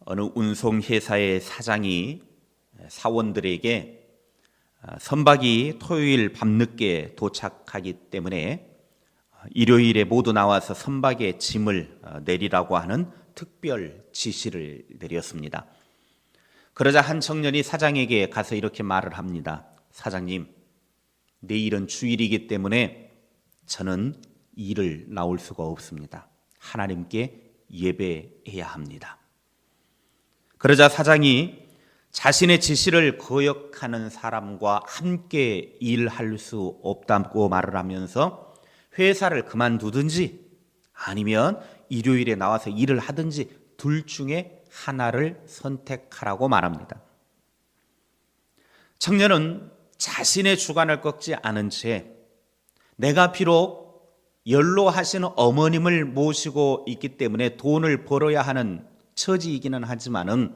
어느 운송회사의 사장이 사원들에게 선박이 토요일 밤늦게 도착하기 때문에 일요일에 모두 나와서 선박에 짐을 내리라고 하는 특별 지시를 내렸습니다. 그러자 한 청년이 사장에게 가서 이렇게 말을 합니다. 사장님, 내일은 주일이기 때문에 저는 일을 나올 수가 없습니다. 하나님께 예배해야 합니다. 그러자 사장이 자신의 지시를 거역하는 사람과 함께 일할 수 없다고 말을 하면서 회사를 그만두든지 아니면 일요일에 나와서 일을 하든지 둘 중에 하나를 선택하라고 말합니다. 청년은 자신의 주관을 꺾지 않은 채 내가 비록 연로하신 어머님을 모시고 있기 때문에 돈을 벌어야 하는 처지이기는 하지만은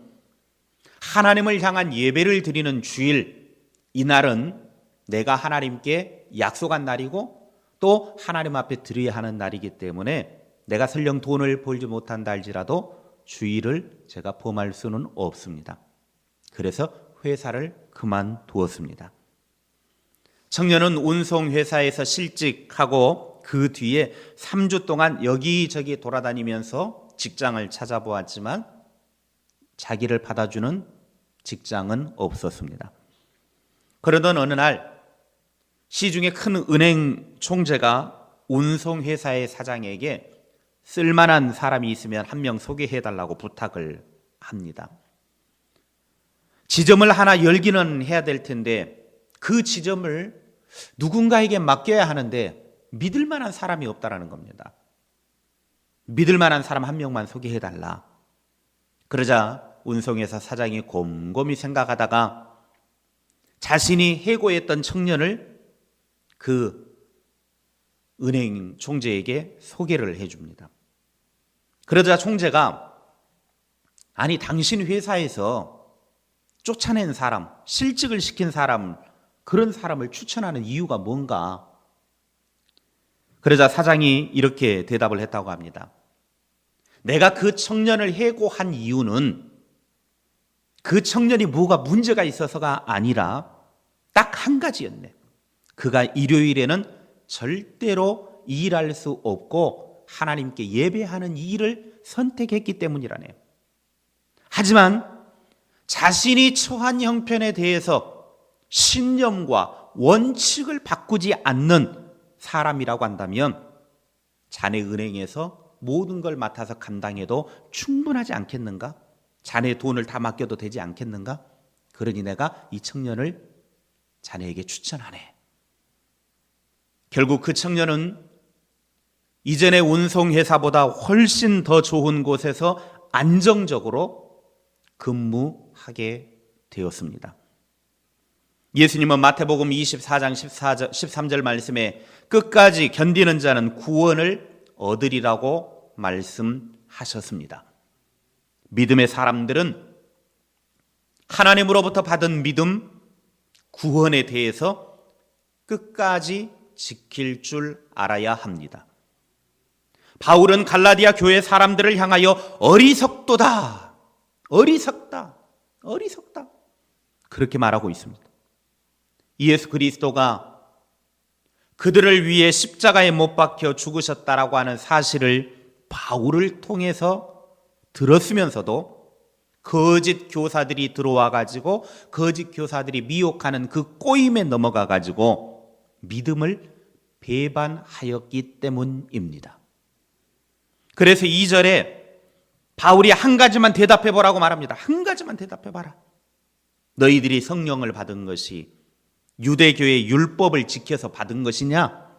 하나님을 향한 예배를 드리는 주일, 이날은 내가 하나님께 약속한 날이고 또 하나님 앞에 드려야 하는 날이기 때문에 내가 설령 돈을 벌지 못한다 할지라도 주일을 제가 범할 수는 없습니다. 그래서 회사를 그만두었습니다. 청년은 운송회사에서 실직하고 그 뒤에 3주 동안 여기저기 돌아다니면서 직장을 찾아보았지만 자기를 받아주는 직장은 없었습니다. 그러던 어느 날 시중에 큰 은행 총재가 운송회사의 사장에게 쓸만한 사람이 있으면 한 명 소개해달라고 부탁을 합니다. 지점을 하나 열기는 해야 될 텐데 그 지점을 누군가에게 맡겨야 하는데 믿을 만한 사람이 없다라는 겁니다. 믿을 만한 사람 한 명만 소개해달라. 그러자 운송회사 사장이 곰곰이 생각하다가 자신이 해고했던 청년을 그 은행 총재에게 소개를 해줍니다. 그러자 총재가 아니 당신 회사에서 쫓아낸 사람, 실직을 시킨 사람, 그런 사람을 추천하는 이유가 뭔가? 그러자 사장이 이렇게 대답을 했다고 합니다. 내가 그 청년을 해고한 이유는 그 청년이 뭐가 문제가 있어서가 아니라 딱 한 가지였네. 그가 일요일에는 절대로 일할 수 없고 하나님께 예배하는 일을 선택했기 때문이라네요. 하지만 자신이 처한 형편에 대해서 신념과 원칙을 바꾸지 않는 사람이라고 한다면 자네 은행에서 모든 걸 맡아서 감당해도 충분하지 않겠는가? 자네 돈을 다 맡겨도 되지 않겠는가? 그러니 내가 이 청년을 자네에게 추천하네. 결국 그 청년은 이전의 운송회사보다 훨씬 더 좋은 곳에서 안정적으로 근무하게 되었습니다. 예수님은 마태복음 24장 13절 말씀에 끝까지 견디는 자는 구원을 얻으리라고 말씀하셨습니다. 믿음의 사람들은 하나님으로부터 받은 믿음, 구원에 대해서 끝까지 지킬 줄 알아야 합니다. 바울은 갈라디아 교회 사람들을 향하여 어리석도다, 어리석다, 어리석다 그렇게 말하고 있습니다. 예수 그리스도가 그들을 위해 십자가에 못 박혀 죽으셨다라고 하는 사실을 바울을 통해서 들었으면서도 거짓 교사들이 들어와 가지고 거짓 교사들이 미혹하는 그 꼬임에 넘어가 가지고 믿음을 배반하였기 때문입니다. 그래서 2절에 바울이 한 가지만 대답해 보라고 말합니다. 한 가지만 대답해 봐라. 너희들이 성령을 받은 것이 유대교의 율법을 지켜서 받은 것이냐?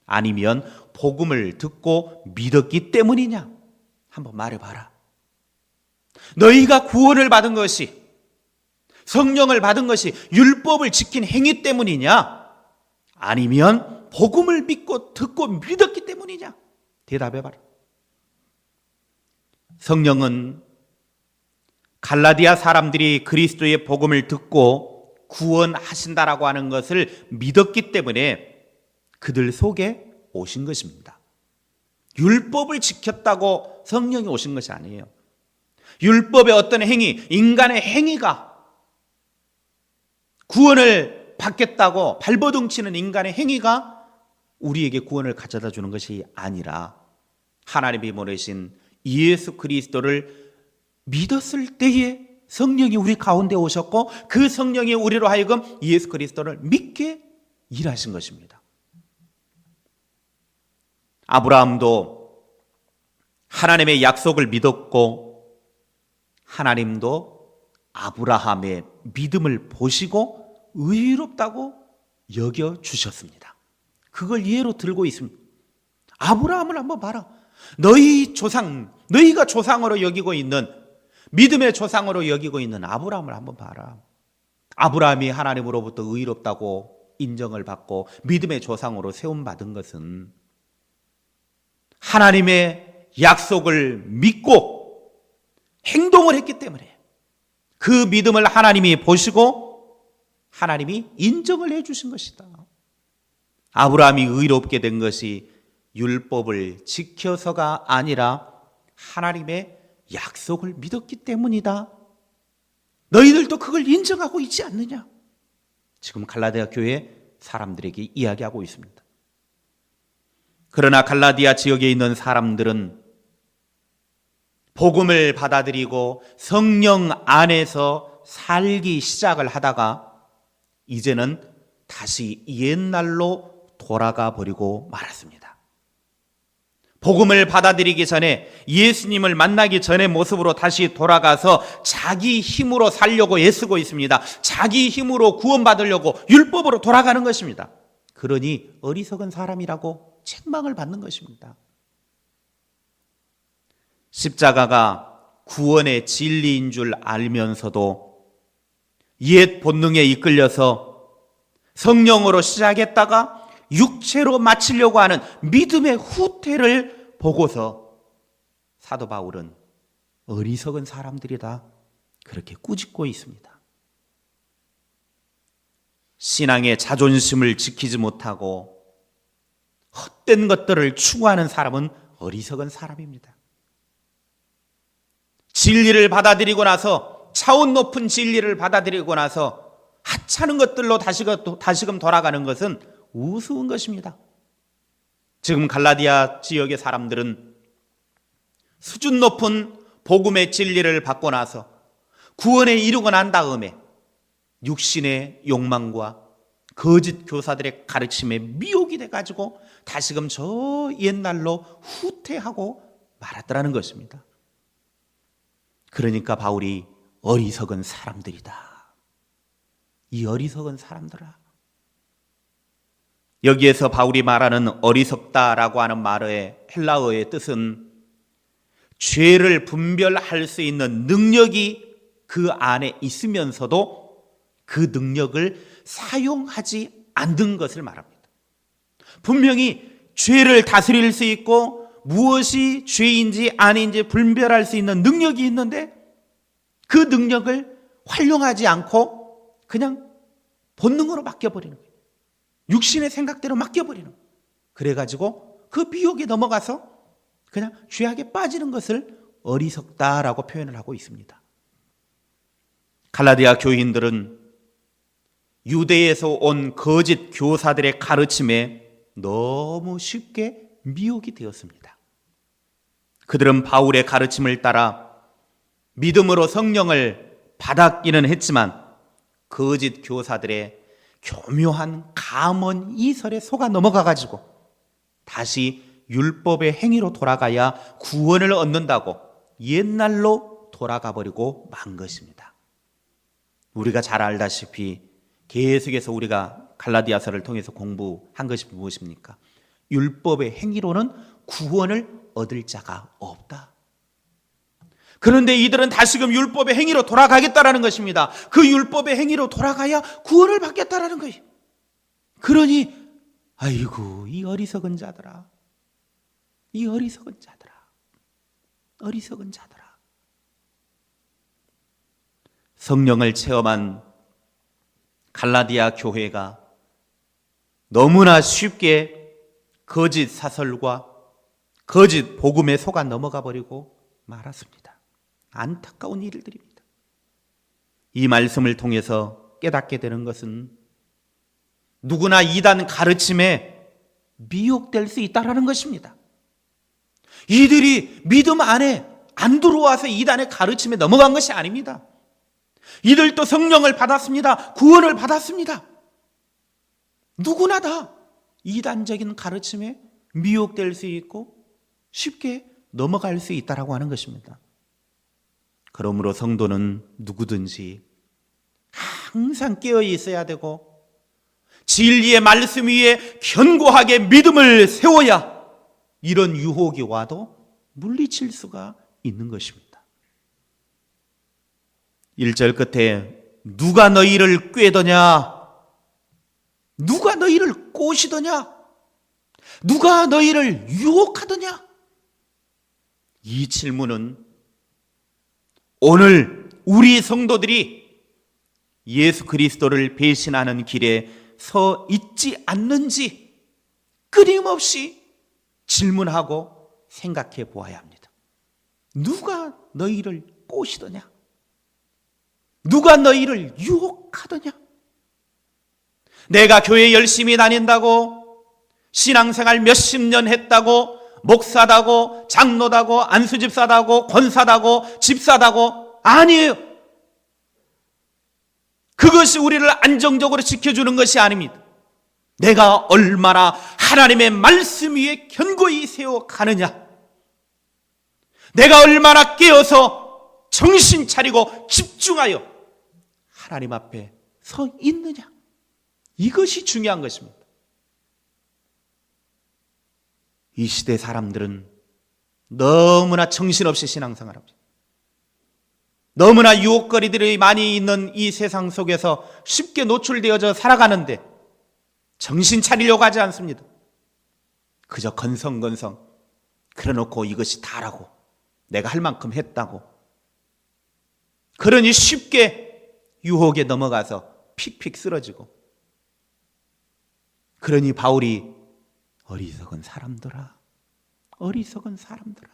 아니면 복음을 듣고 믿었기 때문이냐? 한번 말해봐라. 너희가 구원을 받은 것이, 성령을 받은 것이 율법을 지킨 행위 때문이냐? 아니면 복음을 믿고 듣고 믿었기 때문이냐? 대답해봐라. 성령은 갈라디아 사람들이 그리스도의 복음을 듣고 구원하신다라고 하는 것을 믿었기 때문에 그들 속에 오신 것입니다. 율법을 지켰다고 성령이 오신 것이 아니에요. 율법의 어떤 행위, 인간의 행위가 구원을 받겠다고 발버둥 치는 인간의 행위가 우리에게 구원을 가져다 주는 것이 아니라 하나님이 보내신 예수 그리스도를 믿었을 때에 성령이 우리 가운데 오셨고 그 성령이 우리로 하여금 예수 그리스도를 믿게 일하신 것입니다. 아브라함도 하나님의 약속을 믿었고 하나님도 아브라함의 믿음을 보시고 의롭다고 여겨주셨습니다. 그걸 예로 들고 있습니다. 아브라함을 한번 봐라. 너희가 조상으로 여기고 있는, 믿음의 조상으로 여기고 있는 아브라함을 한번 봐라. 아브라함이 하나님으로부터 의롭다고 인정을 받고 믿음의 조상으로 세움받은 것은 하나님의 약속을 믿고 행동을 했기 때문에 그 믿음을 하나님이 보시고 하나님이 인정을 해주신 것이다. 아브라함이 의롭게 된 것이 율법을 지켜서가 아니라 하나님의 약속을 믿었기 때문이다. 너희들도 그걸 인정하고 있지 않느냐? 지금 갈라디아 교회 사람들에게 이야기하고 있습니다. 그러나 갈라디아 지역에 있는 사람들은 복음을 받아들이고 성령 안에서 살기 시작을 하다가 이제는 다시 옛날로 돌아가 버리고 말았습니다. 복음을 받아들이기 전에, 예수님을 만나기 전의 모습으로 다시 돌아가서 자기 힘으로 살려고 애쓰고 있습니다. 자기 힘으로 구원받으려고 율법으로 돌아가는 것입니다. 그러니 어리석은 사람이라고 책망을 받는 것입니다. 십자가가 구원의 진리인 줄 알면서도 옛 본능에 이끌려서 성령으로 시작했다가 육체로 마치려고 하는 믿음의 후퇴를 보고서 사도 바울은 어리석은 사람들이다, 그렇게 꾸짖고 있습니다. 신앙의 자존심을 지키지 못하고 헛된 것들을 추구하는 사람은 어리석은 사람입니다. 진리를 받아들이고 나서, 차원 높은 진리를 받아들이고 나서 하찮은 것들로 다시금 돌아가는 것은 우스운 것입니다. 지금 갈라디아 지역의 사람들은 수준 높은 복음의 진리를 받고 나서 구원에 이르고 난 다음에 육신의 욕망과 거짓 교사들의 가르침에 미혹이 돼가지고 다시금 저 옛날로 후퇴하고 말았더라는 것입니다. 그러니까 바울이 어리석은 사람들이다. 이 어리석은 사람들아. 여기에서 바울이 말하는 어리석다라고 하는 말의 헬라어의 뜻은 죄를 분별할 수 있는 능력이 그 안에 있으면서도 그 능력을 사용하지 않는 것을 말합니다. 분명히 죄를 다스릴 수 있고 무엇이 죄인지 아닌지 분별할 수 있는 능력이 있는데 그 능력을 활용하지 않고 그냥 본능으로 맡겨버리는 거예요. 육신의 생각대로 맡겨버리는 거예요. 그래가지고 그 미혹에 넘어가서 그냥 죄악에 빠지는 것을 어리석다라고 표현을 하고 있습니다. 갈라디아 교인들은 유대에서 온 거짓 교사들의 가르침에 너무 쉽게 미혹이 되었습니다. 그들은 바울의 가르침을 따라 믿음으로 성령을 받았기는 했지만 거짓 교사들의 교묘한 감언 이설에 속아 넘어가가지고 다시 율법의 행위로 돌아가야 구원을 얻는다고 옛날로 돌아가 버리고 만 것입니다. 우리가 잘 알다시피 계속해서 우리가 갈라디아서를 통해서 공부한 것이 무엇입니까? 율법의 행위로는 구원을 얻을 자가 없다. 그런데 이들은 다시금 율법의 행위로 돌아가겠다라는 것입니다. 그 율법의 행위로 돌아가야 구원을 받겠다라는 거예요. 그러니 아이고 이 어리석은 자들아, 이 어리석은 자들아, 어리석은 자들아. 성령을 체험한 갈라디아 교회가 너무나 쉽게 거짓 사설과 거짓 복음에 속아 넘어가 버리고 말았습니다. 안타까운 일들입니다. 이 말씀을 통해서 깨닫게 되는 것은 누구나 이단 가르침에 미혹될 수 있다는 것입니다. 이들이 믿음 안에 안 들어와서 이단의 가르침에 넘어간 것이 아닙니다. 이들도 성령을 받았습니다. 구원을 받았습니다. 누구나 다 이단적인 가르침에 미혹될 수 있고 쉽게 넘어갈 수 있다라고 하는 것입니다. 그러므로 성도는 누구든지 항상 깨어 있어야 되고 진리의 말씀 위에 견고하게 믿음을 세워야 이런 유혹이 와도 물리칠 수가 있는 것입니다. 1절 끝에 누가 너희를 꾀더냐? 누가 너희를 꼬시더냐? 누가 너희를 유혹하더냐? 이 질문은 오늘 우리 성도들이 예수 그리스도를 배신하는 길에 서 있지 않는지 끊임없이 질문하고 생각해 보아야 합니다. 누가 너희를 꼬시더냐? 누가 너희를 유혹하더냐? 내가 교회 열심히 다닌다고, 신앙생활 몇십 년 했다고, 목사다고, 장로다고, 안수집사다고, 권사다고, 집사다고, 아니에요. 그것이 우리를 안정적으로 지켜주는 것이 아닙니다. 내가 얼마나 하나님의 말씀 위에 견고히 세워가느냐, 내가 얼마나 깨어서 정신 차리고 집중하여 하나님 앞에 서 있느냐, 이것이 중요한 것입니다. 이 시대 사람들은 너무나 정신없이 신앙생활합니다. 너무나 유혹거리들이 많이 있는 이 세상 속에서 쉽게 노출되어져 살아가는데 정신 차리려고 하지 않습니다. 그저 건성건성 그래놓고 이것이 다라고, 내가 할 만큼 했다고, 그러니 쉽게 유혹에 넘어가서 픽픽 쓰러지고, 그러니 바울이 어리석은 사람들아, 어리석은 사람들아.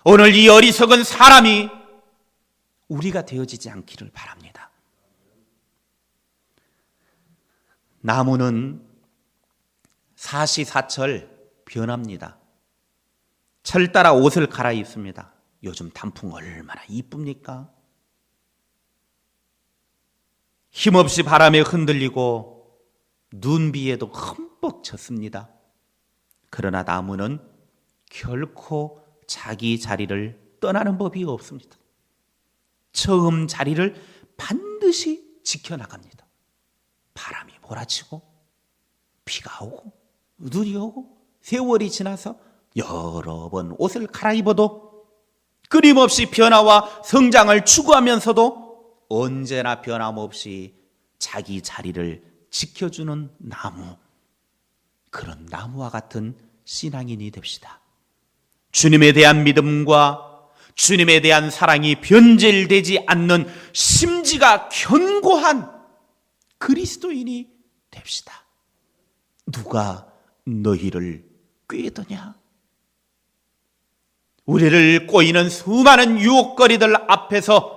오늘 이 어리석은 사람이 우리가 되어지지 않기를 바랍니다. 나무는 사시사철 변합니다. 철 따라 옷을 갈아입습니다. 요즘 단풍 얼마나 이쁩니까? 힘없이 바람에 흔들리고 눈비에도 흠뻑 젖습니다. 그러나 나무는 결코 자기 자리를 떠나는 법이 없습니다. 처음 자리를 반드시 지켜나갑니다. 바람이 몰아치고 비가 오고 눈이 오고 세월이 지나서 여러 번 옷을 갈아입어도 끊임없이 변화와 성장을 추구하면서도 언제나 변함없이 자기 자리를 지켜주는 나무, 그런 나무와 같은 신앙인이 됩시다. 주님에 대한 믿음과 주님에 대한 사랑이 변질되지 않는 심지가 견고한 그리스도인이 됩시다. 누가 너희를 꾀더냐? 우리를 꼬이는 수많은 유혹거리들 앞에서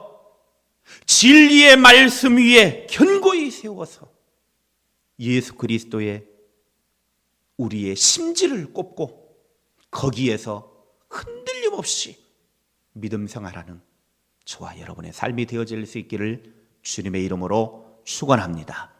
진리의 말씀 위에 견고히 세워서 예수 그리스도의 우리의 심지를 꼽고 거기에서 흔들림 없이 믿음 생활하는 저와 여러분의 삶이 되어질 수 있기를 주님의 이름으로 축원합니다.